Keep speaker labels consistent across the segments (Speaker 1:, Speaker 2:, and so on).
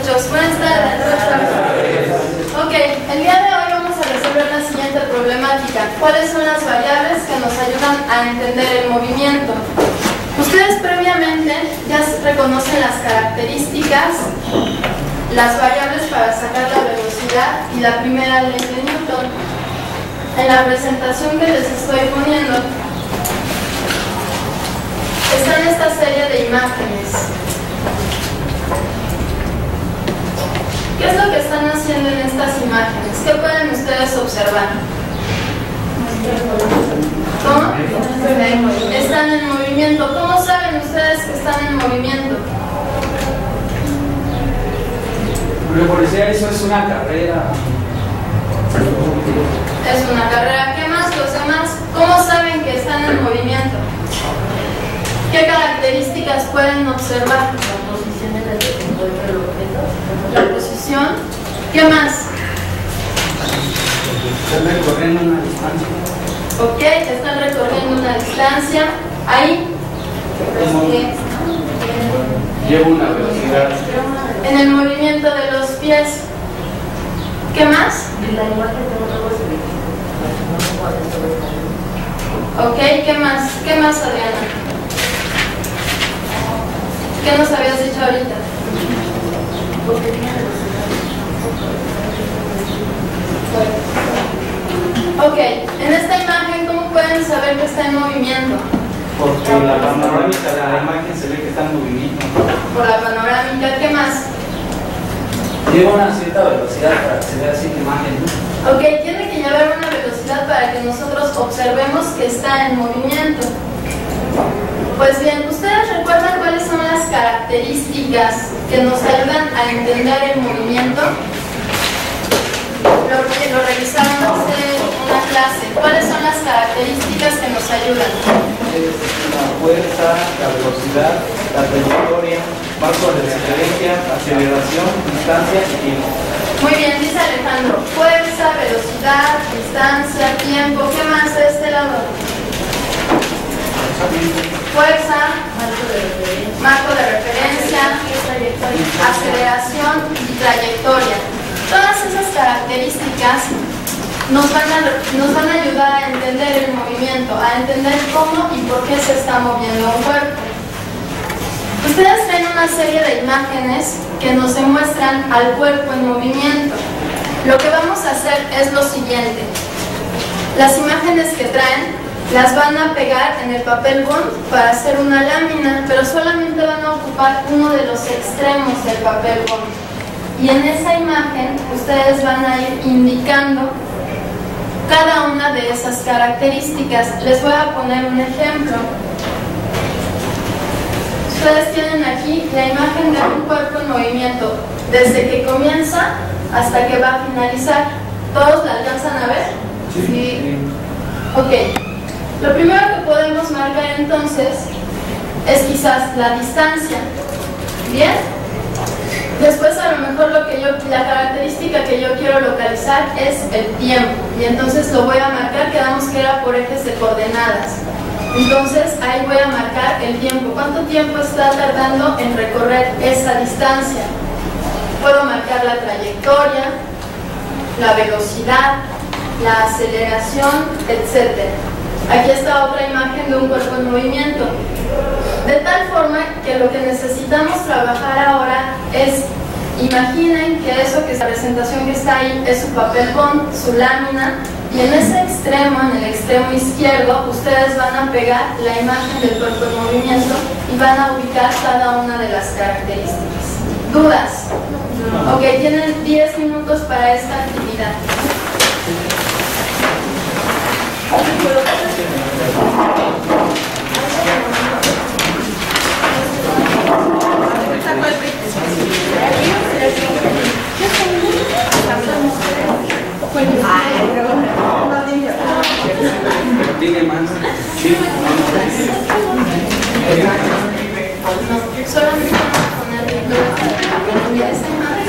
Speaker 1: muchos. Buenas tardes. Ok, el día de hoy vamos a resolver la siguiente problemática. ¿Cuáles son las variables que nos ayudan a entender el movimiento? Ustedes previamente ya reconocen las características, las variables para sacar la velocidad y la primera ley de Newton. En la presentación que les estoy poniendo está en esta serie de imágenes. ¿Qué es lo que están haciendo en estas imágenes? ¿Qué pueden ustedes observar? ¿Cómo? Están en movimiento. ¿Cómo saben ustedes que están en movimiento?
Speaker 2: La policía, eso es una carrera.
Speaker 1: Es una carrera. ¿Qué más? Los demás, ¿cómo saben que están en movimiento? ¿Qué características pueden observar?
Speaker 3: La posición en la que se encuentra el objeto.
Speaker 1: La posición. ¿Qué más?
Speaker 2: Están recorriendo una distancia.
Speaker 1: Ok, están recorriendo una distancia. Ahí.
Speaker 2: Lleva una velocidad.
Speaker 1: En el movimiento de los pies. ¿Qué más?
Speaker 3: La imagen de una cosa.
Speaker 1: Ok, ¿qué más? ¿Qué más, Adriana? ¿Qué nos habías dicho ahorita? Ok, en esta imagen, ¿cómo pueden saber que está en movimiento?
Speaker 2: Porque la panorámica de la imagen se ve que está en movimiento.
Speaker 1: Por la panorámica, ¿qué más?
Speaker 2: Lleva una cierta velocidad para que se vea así la imagen, ¿no?
Speaker 1: Ok, tiene que llevar una velocidad para que nosotros observemos que está en movimiento. Pues bien, ¿ustedes recuerdan cuáles son las características que nos ayudan a entender el movimiento? Lo revisaron hace una clase. ¿Cuáles son las características que nos ayudan?
Speaker 2: Es la fuerza, la velocidad, la trayectoria, marco de referencia, aceleración, distancia y tiempo.
Speaker 1: Muy bien, dice Alejandro. Fuerza, velocidad, distancia, tiempo. ¿Qué más de este lado? Fuerza, marco de referencia, aceleración y trayectoria. Todas esas características nos van a ayudar a entender el movimiento, a entender cómo y por qué se está moviendo un cuerpo. Ustedes ven una serie de imágenes que nos demuestran al cuerpo en movimiento. Lo que vamos a hacer es lo siguiente. Las imágenes que traen las van a pegar en el papel bond para hacer una lámina, pero solamente van a ocupar uno de los extremos del papel bond. Y en esa imagen ustedes van a ir indicando cada una de esas características. Les voy a poner un ejemplo. Ustedes tienen aquí la imagen de un cuerpo en movimiento, desde que comienza hasta que va a finalizar. ¿Todos la alcanzan a ver? Sí. Ok. Lo primero que podemos marcar entonces es quizás la distancia. ¿Bien? Después a lo mejor la característica que yo quiero localizar es el tiempo. Y entonces lo voy a marcar, quedamos que era por ejes de coordenadas. Entonces ahí voy a marcar el tiempo. ¿Cuánto tiempo está tardando en recorrer esa distancia? Puedo marcar la trayectoria, la velocidad, la aceleración, etc. Aquí está otra imagen de un cuerpo en movimiento. De tal forma que lo que necesitamos trabajar ahora es, imaginen que la presentación que está ahí es su papel bond, su lámina, y en ese extremo, en el extremo izquierdo, ustedes van a pegar la imagen del cuerpo en movimiento y van a ubicar cada una de las características. ¿Dudas? Ok, tienen 10 minutos para esta actividad.
Speaker 2: Tiene más. Sí.
Speaker 1: Solamente vamos a poner esa imagen.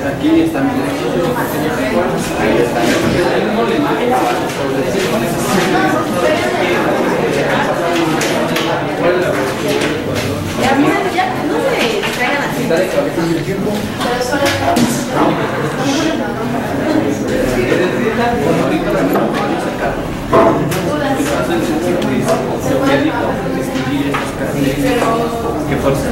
Speaker 2: Aquí están ahí están.
Speaker 3: Ya, no se traigan así.
Speaker 2: ¿Qué fuerza?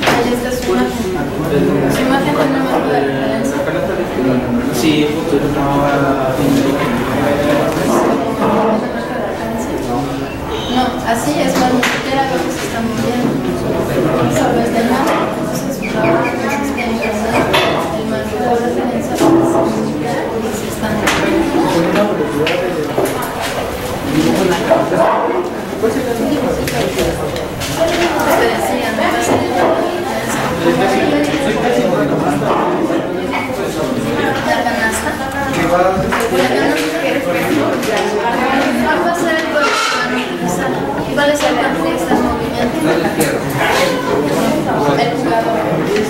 Speaker 1: Ahí está su imagen. Su imagen tiene un marco de referencia.
Speaker 2: Sí, justo yo tomaba.
Speaker 1: No, así es más, ni siquiera lo que se está moviendo. Solo es de mar, entonces su trabajo consiste en pasar el marco de referencia para significar que se están te decía, no va a ser el marco de referencia. La canasta. ¿Cuál va a ser el cuerpo que van a utilizar? ¿Cuál es el cuerpo que está en movimiento? El jugador.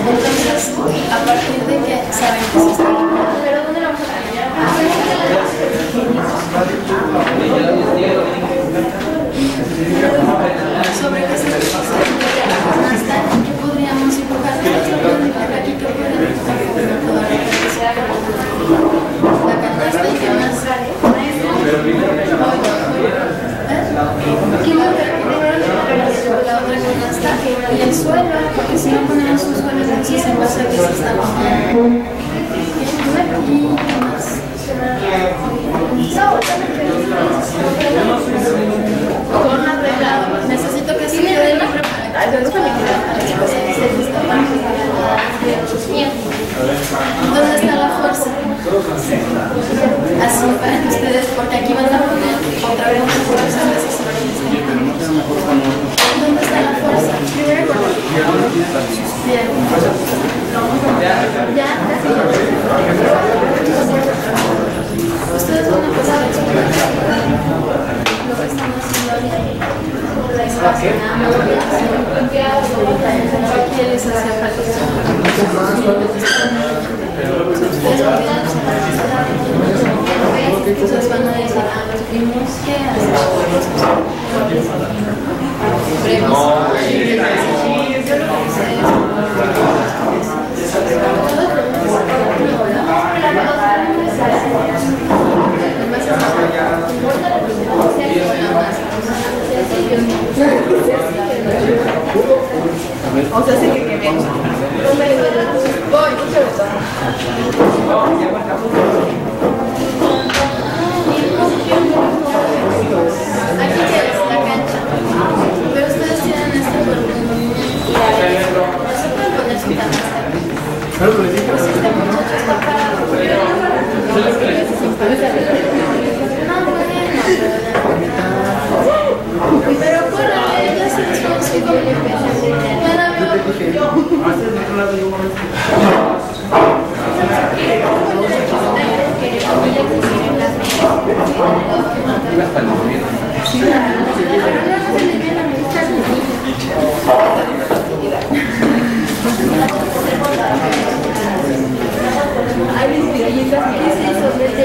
Speaker 1: Entonces, a partir de que saben que se está jugando. ¿Pero dónde lo vamos a cambiar? Sobre qué se la canasta, ¿qué podríamos dibujar? Aquí que pueden dibujar toda la referencia. La canasta y qué más. ¿Qué más? La otra canasta y el suelo, porque si no ponemos un suelo, entonces se pasa que se está moviendo. Y qué más. Con una regla, necesito que se quede la ¿dónde está la fuerza? Así para que ustedes, porque aquí van a poner otra vez una fuerza. ¿Dónde está la fuerza? Bien. Ya. Ustedes van a pasar a explicar lo que están haciendo ahorita. Aquí les hace falta. Entonces van a decir, tuvimos que hacer yo lo que sé
Speaker 3: O sea, sí que quemé.
Speaker 1: voy, mucho gusto. Aquí es la cancha, pero ustedes tienen este cuerpo en movimiento. Se pueden poner su canasta. Pues este muchacho está parado. No, bueno, pero córrele, ya se les fue 5 minutos.
Speaker 3: Hay espirallitas que se hizo desde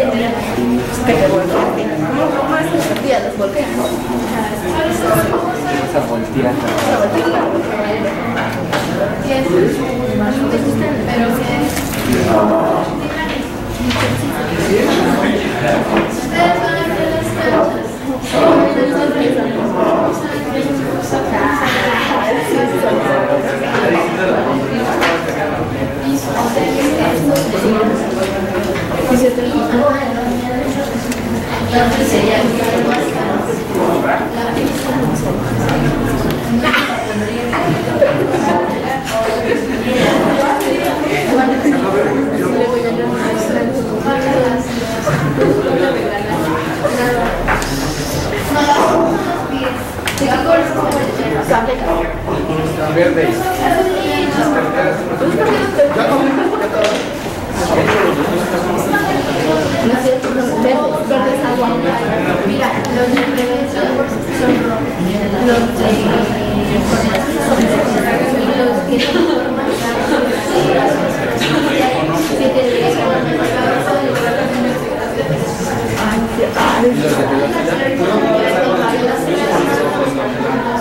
Speaker 3: ¿cómo es que se las volteas?
Speaker 2: Esa volteada.
Speaker 1: Pero que ustedes van a ver las canchas. La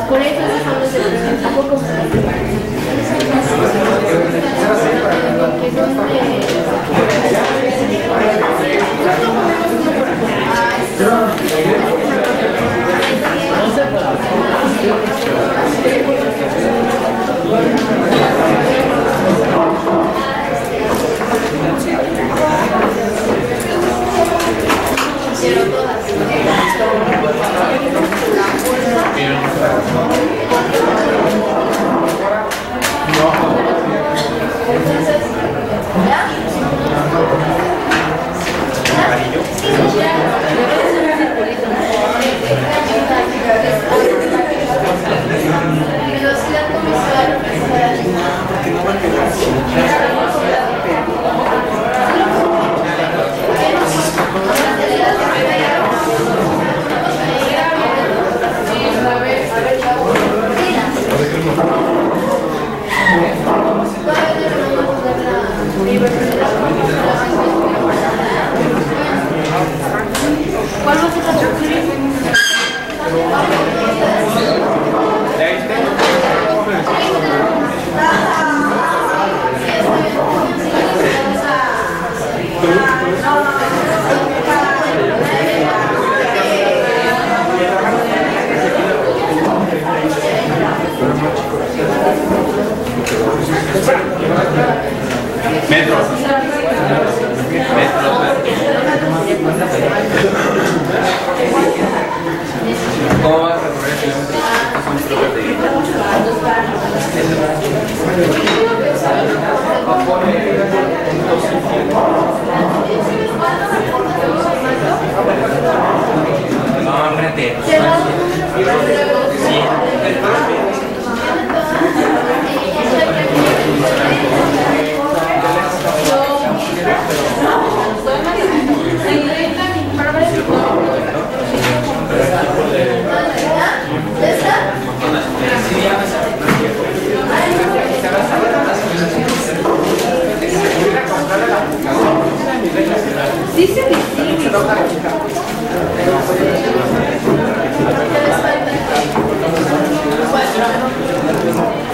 Speaker 3: Por eso son los de tampoco.
Speaker 2: ¿Cómo vas a recorrer el kilómetro? No, espérate.
Speaker 3: Sí se distingue.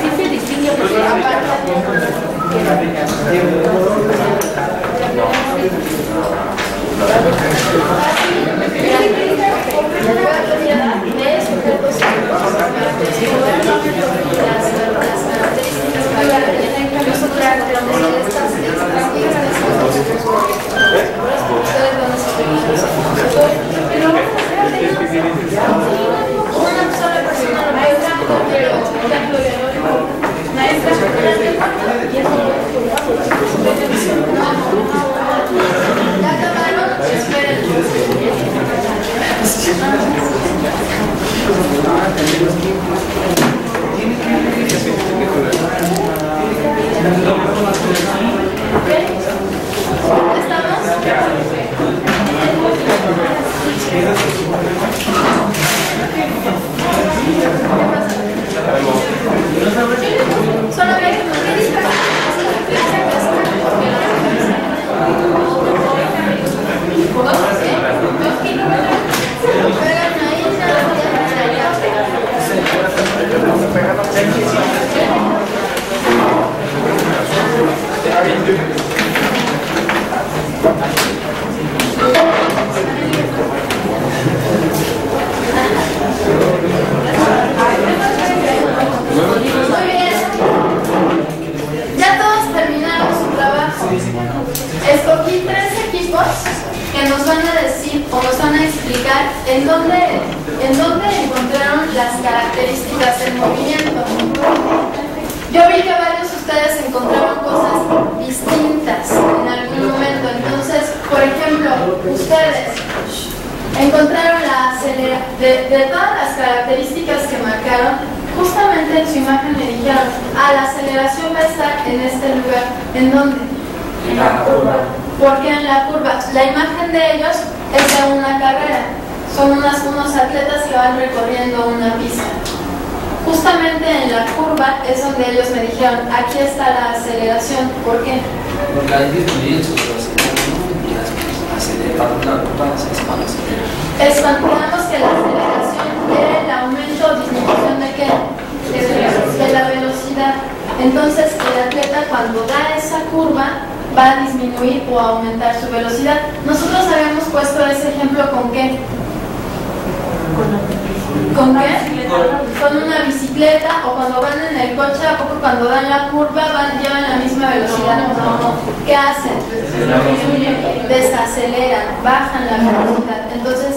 Speaker 3: Sí se distingue porque
Speaker 1: escogí 3 equipos que nos van a decir o nos van a explicar en dónde encontraron las características del movimiento. Yo vi que varios de ustedes encontraron cosas distintas en algún momento. Entonces, por ejemplo, ustedes encontraron de todas las características que marcaron, justamente en su imagen me dijeron, la aceleración va a estar en este lugar. ¿En dónde? En la curva. ¿Por qué en la curva? La imagen de ellos es de una carrera. Son unos atletas que van recorriendo una pista. Justamente en la curva es donde ellos me dijeron, aquí está la aceleración. ¿Por qué?
Speaker 4: Porque hay disminuyen sus velocidades y acelera una curva, se van a acelerar.
Speaker 1: Es Imaginamos que la aceleración era el aumento o disminución de qué? De la velocidad. Entonces el atleta cuando da esa curva va a disminuir o aumentar su velocidad. Nosotros habíamos puesto ese ejemplo con qué? ¿Con qué? Con una bicicleta, o cuando van en el coche, ¿a poco cuando dan la curva llevan la misma velocidad? No. ¿Qué hacen? Desaceleran, bajan la velocidad. Entonces,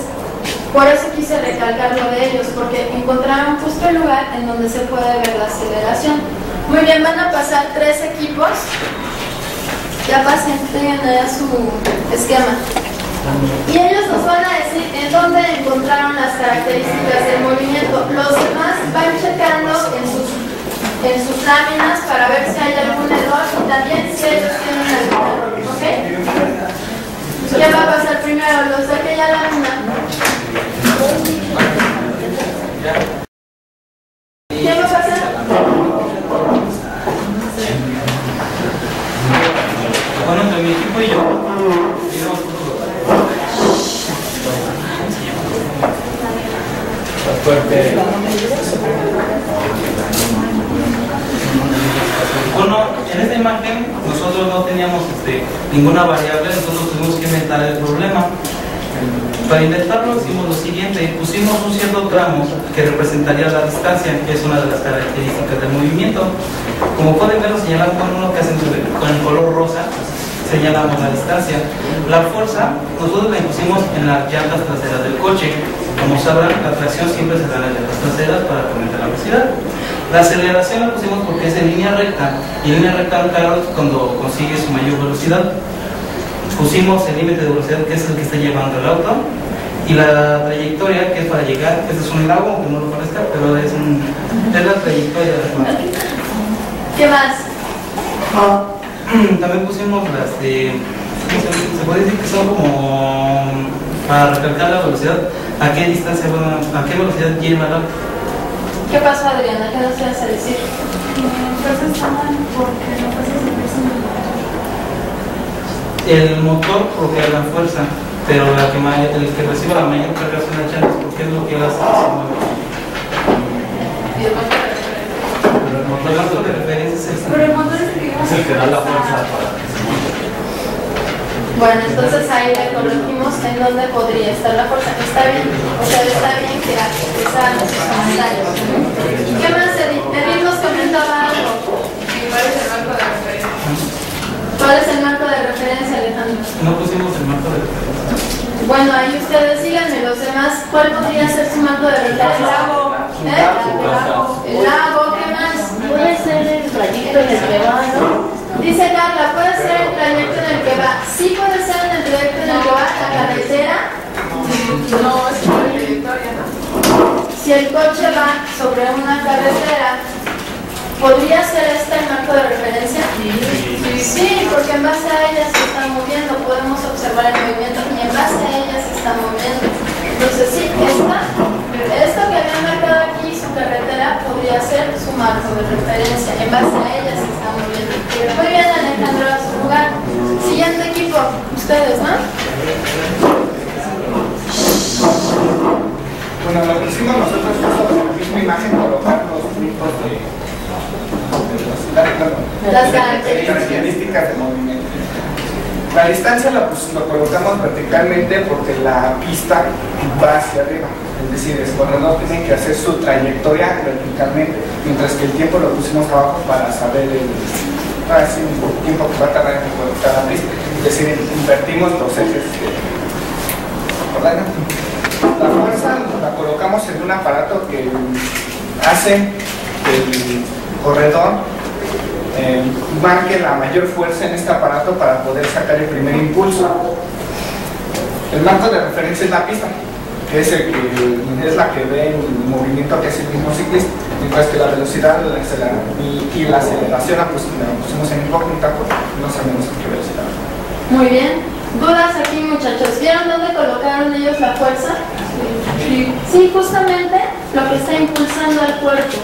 Speaker 1: por eso quise recalcar lo de ellos, porque encontraron justo el lugar en donde se puede ver la aceleración. Muy bien, van a pasar 3 equipos. Ya pasen, tengan allá su esquema. Y ellos nos van a decir en dónde encontraron las características del movimiento. Los demás van checando en sus láminas para ver si hay algún error y también si ellos tienen algún error. ¿Ok? ¿Quién va a pasar primero? Los de aquella lámina. ¿Quién va a pasar?
Speaker 2: Bueno, entre mi equipo y yo. Fuerte. Bueno, en esta imagen nosotros no teníamos ninguna variable, nosotros tuvimos que inventar el problema. Para inventarlo hicimos lo siguiente: pusimos un cierto tramo que representaría la distancia, que es una de las características del movimiento. Como pueden ver, lo señalamos con uno que hacen con el color rosa, señalamos la distancia. La fuerza nosotros la impusimos en las llantas traseras del coche. Como sabrán, la tracción siempre se da en las llantas traseras para aumentar la velocidad. La aceleración la pusimos porque es en línea recta, y en línea recta un carro es cuando consigue su mayor velocidad. Pusimos el límite de velocidad, que es el que está llevando el auto, y la trayectoria, que es para llegar, que este es un lago, aunque no lo parezca, pero es la trayectoria de la máquina.
Speaker 1: ¿Qué más?
Speaker 2: También pusimos las se puede decir que son como para recalcar la velocidad, a qué distancia, a qué velocidad lleva el auto.
Speaker 1: ¿Qué pasó, Adriana? ¿Qué nos ibas a decir?
Speaker 3: Entonces está mal porque no pasa
Speaker 2: El motor bloquea la fuerza, pero el que recibe la mayor carga son las llantas, porque es lo que hace que se mueve. El motor de referencia es el que da la fuerza para que se mueva.
Speaker 1: Bueno, entonces ahí le corregimos en dónde podría estar la fuerza. Está bien, o sea, está bien que sean esos comentarios. ¿Qué más, Edith? Edith nos comentaba algo.
Speaker 4: ¿Cuál es el marco de referencia?
Speaker 1: ¿Cuál es el marco de referencia, Alejandro?
Speaker 2: No pusimos el marco de referencia.
Speaker 1: Bueno, ahí ustedes síganme, los demás. ¿Cuál podría ser su marco de referencia?
Speaker 3: El lago.
Speaker 1: El lago, ¿qué más?
Speaker 3: Puede ser el trayecto en el que va, ¿no?
Speaker 1: Dice Carla, ¿puede ser el trayecto en el que va? Sí puede ser en el trayecto en el que va la carretera.
Speaker 4: No, es una trayectoria, ¿no?
Speaker 1: Si el coche va sobre una carretera, ¿podría ser este el marco de referencia? Sí, porque en base a ella se está moviendo, podemos observar el movimiento y en base a ella se está moviendo. Entonces sí, esto que había marcado aquí, su carretera, podría ser su marco de referencia. En base a ella se está moviendo. Muy bien, Alejandro, a su lugar. Siguiente equipo, ustedes, ¿no?
Speaker 5: Bueno, lo que hicimos nosotros fue sobre la misma imagen colocar los puntos de
Speaker 1: Las características
Speaker 5: del movimiento. La distancia lo colocamos verticalmente porque la pista va hacia arriba. Es decir, el corredor tiene que hacer su trayectoria verticalmente, mientras que el tiempo lo pusimos abajo para saber el tiempo que va a tardar en conectar la pista. Es decir, invertimos los ejes. La fuerza la colocamos en un aparato que hace que el corredor marque la mayor fuerza en este aparato para poder sacar el primer impulso. El marco de referencia es la pista, que es la que ve el movimiento que hace el mismo ciclista, mientras que la velocidad y la aceleración la pusimos en incógnita porque no sabemos en qué velocidad.
Speaker 1: Muy bien. ¿Dudas aquí, muchachos? ¿Vieron dónde colocaron ellos la fuerza? Sí, justamente lo que está impulsando al cuerpo.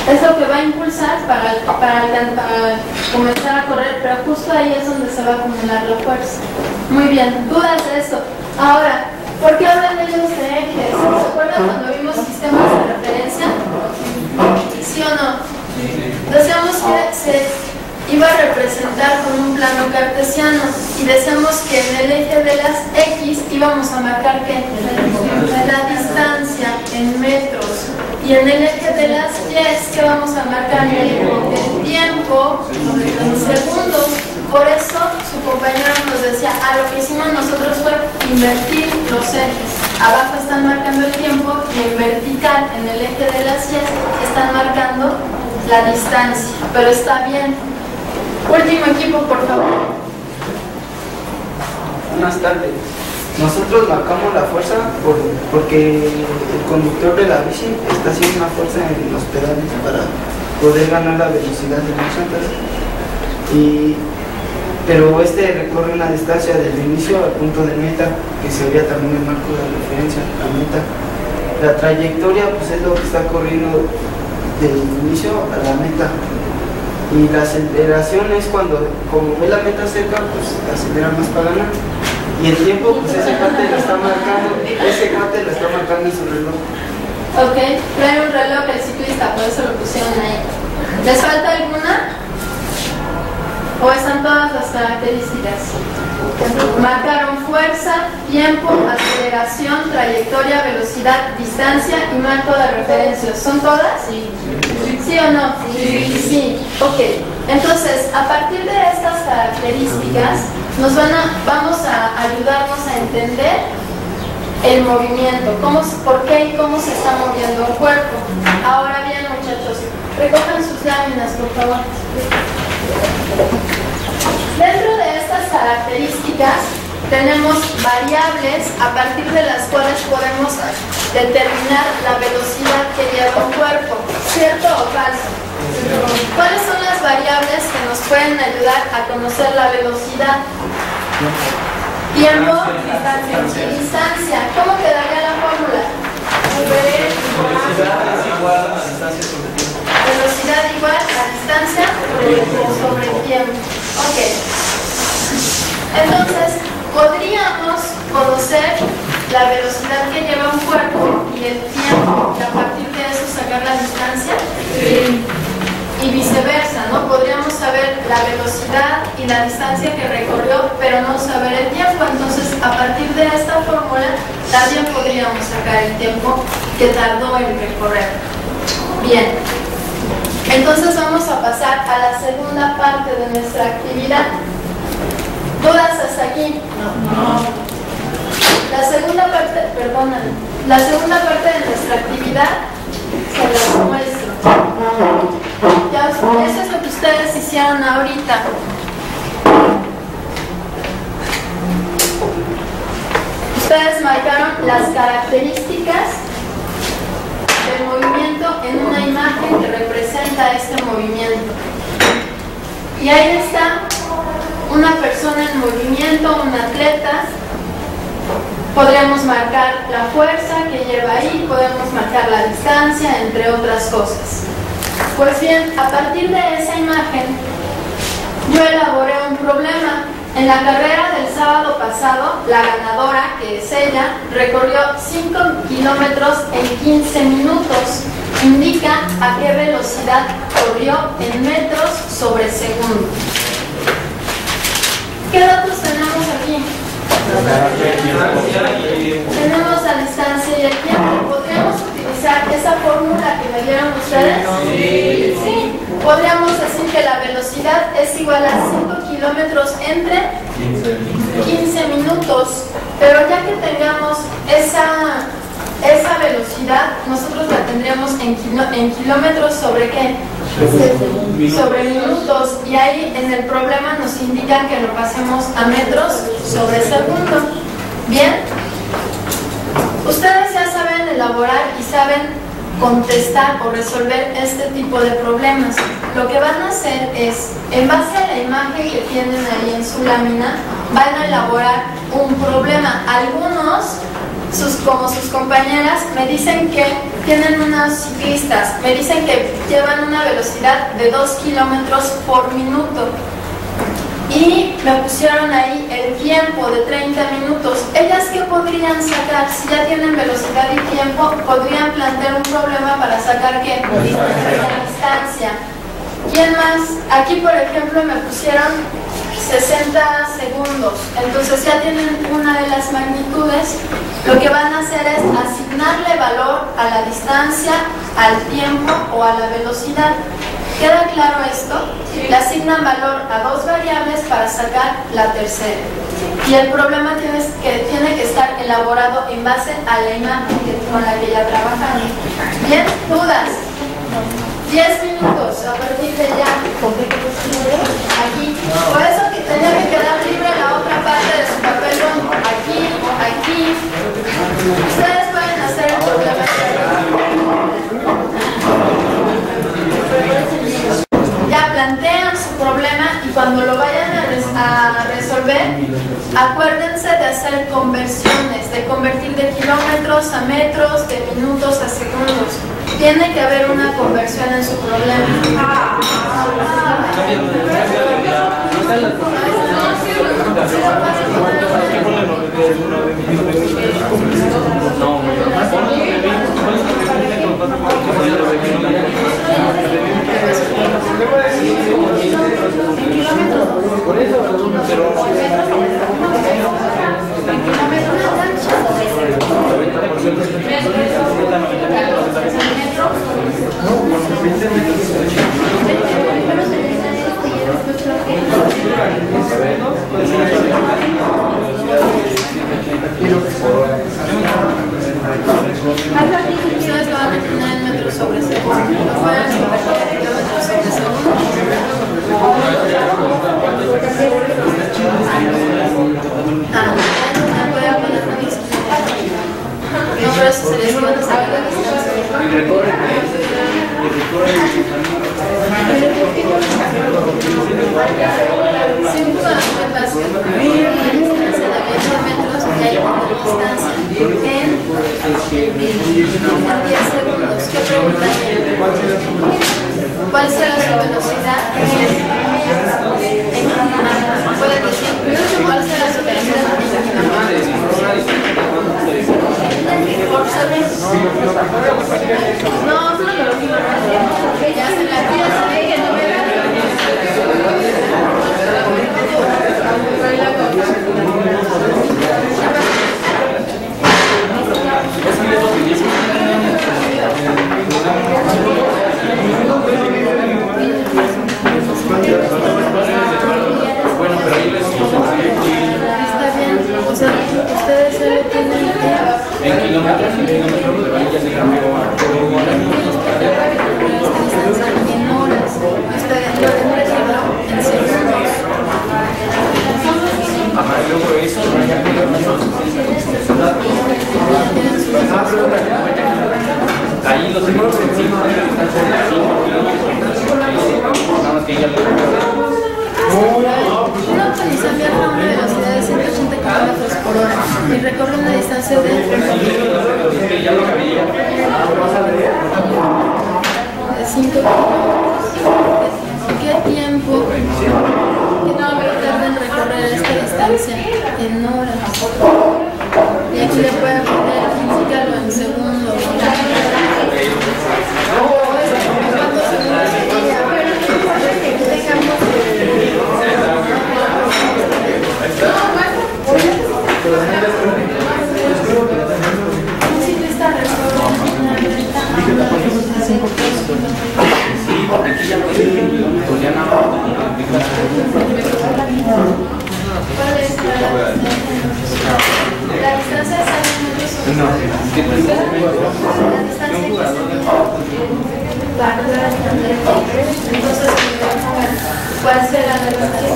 Speaker 1: Es lo que va a impulsar para comenzar a correr, pero justo ahí es donde se va a acumular la fuerza. Muy bien, dudas de esto. Ahora, ¿por qué hablan ellos acuerdan cuando vimos sistemas de referencia? ¿Sí o no? Decíamos que se iba a representar con un plano cartesiano y decíamos que en el eje de las X íbamos a marcar ¿qué? La distancia en metros, y en el eje de las Y que vamos a marcar el tiempo en segundos. Por eso su compañero nos decía, lo que hicimos nosotros fue invertir los ejes. Abajo están marcando el tiempo y en vertical, en el eje de las Y, están marcando la distancia, pero está bien. Último equipo, por favor.
Speaker 6: Buenas tardes. Nosotros marcamos la fuerza porque el conductor de la bici está haciendo una fuerza en los pedales para poder ganar la velocidad de las llantas. Pero recorre una distancia del inicio al punto de meta, que sería también el marco de referencia, la meta. La trayectoria pues es lo que está corriendo del inicio a la meta. Y la aceleración es cuando, como ve la meta cerca, pues acelera más para ganar. Y el tiempo, pues ese cuate lo está marcando en su reloj.
Speaker 1: Ok, trae un reloj el ciclista, por eso lo pusieron ahí. ¿Les falta alguna? ¿O están todas las características? Marcaron fuerza, tiempo, aceleración, trayectoria, velocidad, distancia y marco de referencia. ¿Son todas? Sí. ¿Sí o no? Sí. Sí. Ok. Entonces, a partir de estas características, vamos a ayudarnos a entender el movimiento, por qué y cómo se está moviendo el cuerpo. Ahora bien, muchachos, recojan sus láminas, por favor. Dentro de estas características tenemos variables a partir de las cuales podemos determinar la velocidad que lleva un cuerpo, ¿cierto o falso? ¿Cuáles son las variables que nos pueden ayudar a conocer la velocidad? Tiempo y distancia. ¿Cómo quedaría la fórmula?
Speaker 2: Velocidad es igual a la distancia sobre tiempo.
Speaker 1: Velocidad igual a distancia sobre tiempo. Ok. Entonces, podríamos conocer la velocidad que lleva un cuerpo y el tiempo, y a partir de eso sacar la distancia. Sí. Y viceversa, ¿no? Podríamos saber la velocidad y la distancia que recorrió, pero no saber el tiempo. Entonces, a partir de esta fórmula, también podríamos sacar el tiempo que tardó en recorrer. Bien. Entonces, vamos a pasar a la segunda parte de nuestra actividad. ¿Dudas hasta aquí? No. La segunda parte, perdóname. La segunda parte de nuestra actividad se las muestro. Eso es lo que ustedes hicieron ahorita. Ustedes marcaron las características del movimiento en una imagen que representa este movimiento. Y ahí está una persona en movimiento, un atleta. Podríamos marcar la fuerza que lleva ahí, podemos marcar la distancia, entre otras cosas. Pues bien, a partir de esa imagen, yo elaboré un problema. En la carrera del sábado pasado, la ganadora, que es ella, recorrió 5 kilómetros en 15 minutos. Indica a qué velocidad corrió en metros sobre segundo. ¿Qué datos tenemos aquí? Tenemos la distancia y el tiempo. ¿Podríamos utilizar esa fórmula que me dieron ustedes? Sí. Podríamos decir que la velocidad es igual a 5 kilómetros entre 15 minutos. Pero ya que tengamos esa velocidad, nosotros la tendríamos en kilómetros sobre ¿qué? Sobre minutos, y ahí en el problema nos indican que lo pasemos a metros sobre segundo. Bien, ustedes ya saben elaborar y saben contestar o resolver este tipo de problemas. Lo que van a hacer es, en base a la imagen que tienen ahí en su lámina, van a elaborar un problema. Algunos, como sus compañeras, me dicen que tienen unas ciclistas, me dicen que llevan una velocidad de 2 kilómetros por minuto y me pusieron ahí el tiempo de 30 minutos. ¿Ellas qué podrían podrían sacar? Si ya tienen velocidad y tiempo, podrían plantear un problema para sacar ¿qué? Distancia. ¿Quién más? Aquí, por ejemplo, me pusieron 60 segundos. Entonces ya tienen una de las magnitudes. Lo que van a hacer es asignarle valor a la distancia, al tiempo o a la velocidad. ¿Queda claro esto? Le asignan valor a dos variables para sacar la tercera. Y el problema tiene que estar elaborado en base a la imagen con la que ya trabajaron. ¿Bien? ¿Dudas? 10 minutos a partir de ya. Aquí. Por eso que tenía que quedar libre la otra parte de su papelón. Aquí. Ustedes pueden hacer el problema. Ya plantean su problema y cuando lo vayan a resolver, acuérdense de hacer conversiones, de convertir de kilómetros a metros, de minutos a segundos. Tiene que haber una conversión en su problema. Ustedes lo van a definir en metros sobre segundo. Lo pueden convertir en kilómetros sobre segundo. No voy a poner una disculpa. No, pero eso se les puede saber la distancia. Si un jugador de básquet tiene una distancia de 20 metros y hay una distancia en 10 segundos, ¿qué pregunta tiene? ¿Cuál será su velocidad? ¿Puede decir cuál será su velocidad? ¿Por saber? No, ya se la tiene.
Speaker 2: Bueno, pero ahí les
Speaker 1: está bien, o sea, ustedes solo tienen que
Speaker 2: en kilómetros de varillas de cambio
Speaker 1: en horas, ustedes lo tendrán en segundos.
Speaker 2: Ajá, y luego eso ahí los tenemos en 5 nada más que ya
Speaker 1: Una utilizan a una velocidad de 180 km por hora y recorre una distancia de 5 kilómetros. ¿Qué tiempo? ¿Qué tarda en recorrer esta distancia? En horas. Y aquí le pueden poner, indicarlo en segundos. ¿Cuántos segundos sería? Un ciclista recorre una
Speaker 2: aquí ya pues ya nada.
Speaker 1: ¿Cuál es la distancia de 6 metros?
Speaker 2: No,
Speaker 1: la distancia entonces, ¿cuál será la distancia?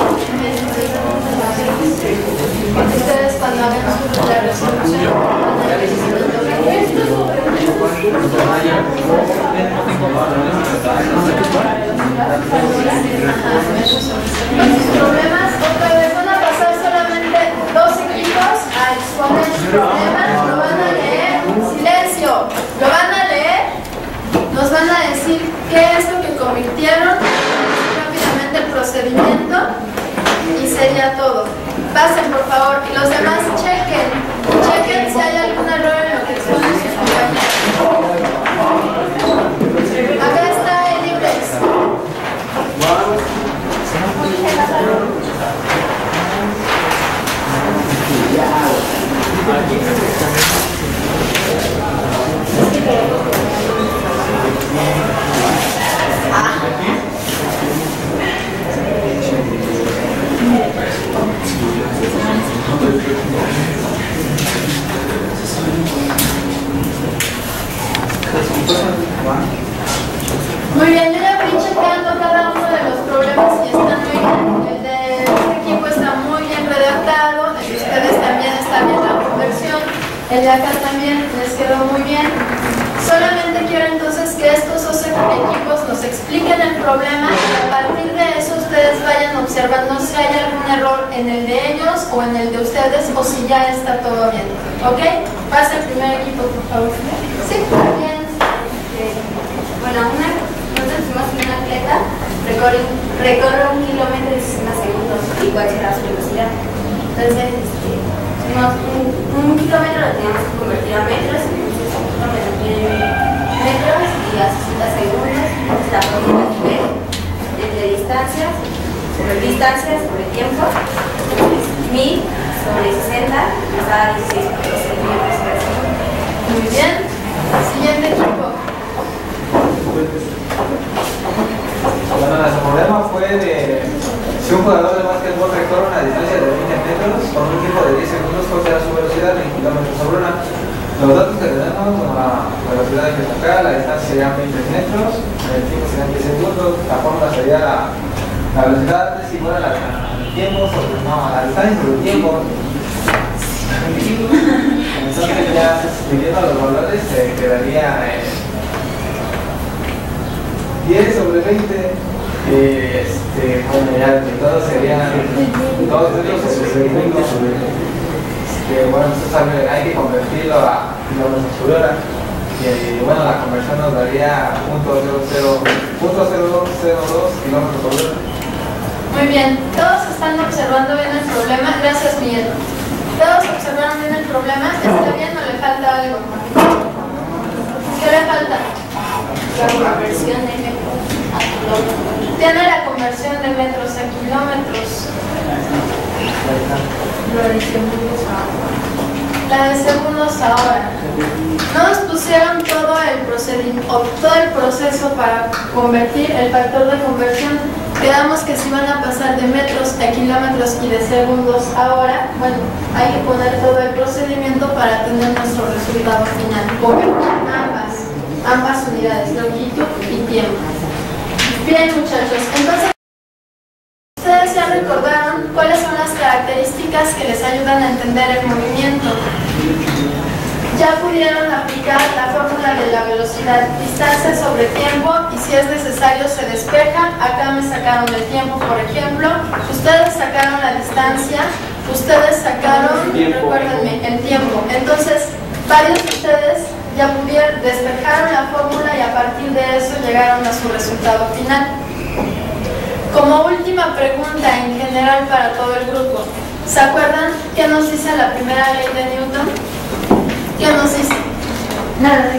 Speaker 1: Ustedes cuando hagan la resolución los problemas otra vez van a pasar solamente 2 equipos a exponer sus problemas, lo van a leer, silencio, lo van a leer, nos van a decir qué es lo que convirtieron, rápidamente el procedimiento y sería todo. Pasen por favor y los demás chequen si Muy bien, yo ya fui checando cada uno de los problemas y están muy bien. El de este equipo está muy bien redactado, el de ustedes también está bien la conversión, el de acá también les quedó muy bien. Solamente quiero entonces que estos dos equipos nos expliquen el problema y a partir de eso ustedes vayan observando si hay algún error en el de ellos o en el de ustedes o si ya está todo bien. ¿Ok? Pasa el primer equipo, por favor. Sí, bien.
Speaker 7: Bueno, nosotros hicimos una atleta, recorre 1 kilómetro y 60 segundos, igual será su velocidad. Entonces, hicimos un kilómetro, lo teníamos que convertir a metros, entonces un kilómetro tiene metros y a 60 segundos, entonces la fórmula de distancias sobre tiempo, entonces 1000 sobre 60, nos da 16 centímetros sobre segundo.
Speaker 1: Muy bien. Siguiente equipo.
Speaker 8: Bueno, nuestro problema fue de si un jugador de básquetbol recorre una distancia de 20 metros con un tiempo de 10 segundos, ¿cuál será su velocidad en kilómetros sobre hora? Los datos que tenemos, la velocidad que sacar, la distancia sería 20 metros, el tiempo sería 10 segundos, la fórmula sería la velocidad es igual a el tiempo sobre la distancia sobre el tiempo. Entonces ya dividiendo los valores quedaría 10 sobre 20. Bueno, ya todos serían todos estos segundos sobre bueno, entonces hay que convertirlo a kilómetros por hora y bueno, la conversión nos daría 0.0202 kilómetros por hora.
Speaker 1: Muy bien, todos están observando bien el problema. Gracias, Miguel. Todos observaron bien el problema. ¿Está bien o le falta algo? ¿Qué le falta?
Speaker 7: La conversión de metros a kilómetros.
Speaker 1: Tiene la conversión de metros a kilómetros. La de segundos ahora. No nos pusieron todo el procedimiento, todo el proceso para convertir el factor de conversión. Quedamos que si van a pasar de metros a kilómetros y de segundos ahora, bueno, hay que poner todo el procedimiento para tener nuestro resultado final. Convertir ambas unidades, longitud y tiempo. Bien, muchachos, entonces ustedes ya recordaron cuáles son las características que les ayudan a entender el movimiento. Ya pudieron aplicar la fórmula de la velocidad, distancia sobre tiempo, y si es necesario se despeja. Acá me sacaron el tiempo, por ejemplo. Ustedes sacaron la distancia, ustedes sacaron, recuérdenme, el tiempo. Entonces, varios de ustedes ya pudieron, despejaron la fórmula y a partir de eso llegaron a su resultado final. Como última pregunta en general para todo el grupo, ¿se acuerdan qué nos dice la primera ley de Newton? ¿Qué nos dice?
Speaker 7: Nada,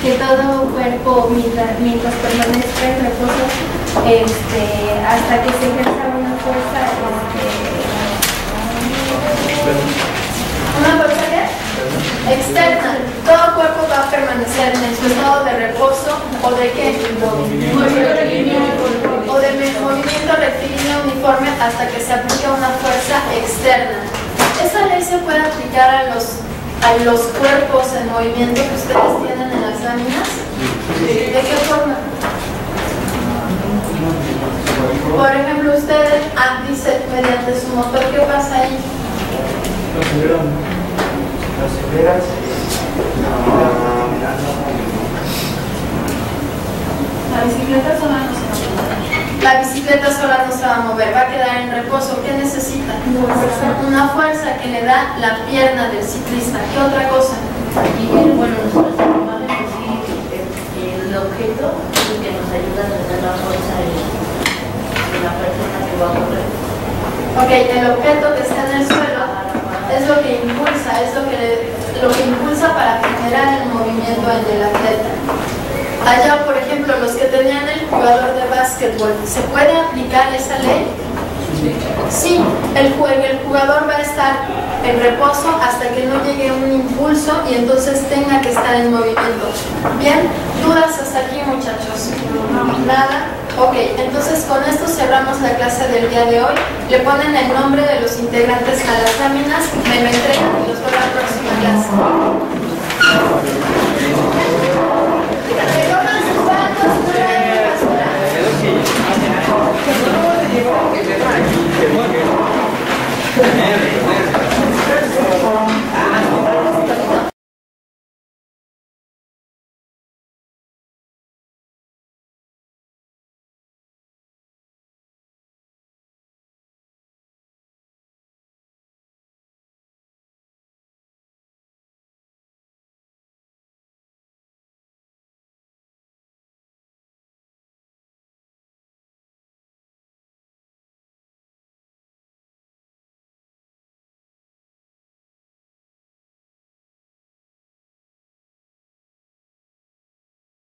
Speaker 7: que todo cuerpo mientras permanezca en reposo hasta que se ejerza una fuerza
Speaker 1: ¿una fuerza qué? Externa. Todo cuerpo va a permanecer en su estado de reposo o de qué? O de movimiento rectilíneo uniforme hasta que se aplique una fuerza externa. Esa ley se puede aplicar a los cuerpos en movimiento que ustedes tienen en las láminas. ¿De qué forma? Por ejemplo, ustedes, dice, mediante su motor, ¿qué pasa ahí? La bicicleta sola no se va a mover. La bicicleta sola no se va a mover, va a quedar en reposo. ¿Qué necesita? Una fuerza que le da la pierna del ciclista. ¿Qué otra cosa?
Speaker 3: Y bueno, nosotros normalmente el objeto que nos ayuda a tener la fuerza de la persona que va a correr.
Speaker 1: Ok, el objeto que está en el suelo es lo que impulsa, es lo que impulsa para generar el movimiento en el atleta. Allá, por ejemplo, los que tenían el jugador de básquetbol, ¿se puede aplicar esa ley? Sí, el jugador va a estar en reposo hasta que no llegue un impulso y entonces tenga que estar en movimiento. Bien, ¿dudas hasta aquí, muchachos? Nada. Ok, entonces con esto cerramos la clase del día de hoy. Le ponen el nombre de los integrantes a las láminas, me lo entregan y los veo la próxima clase.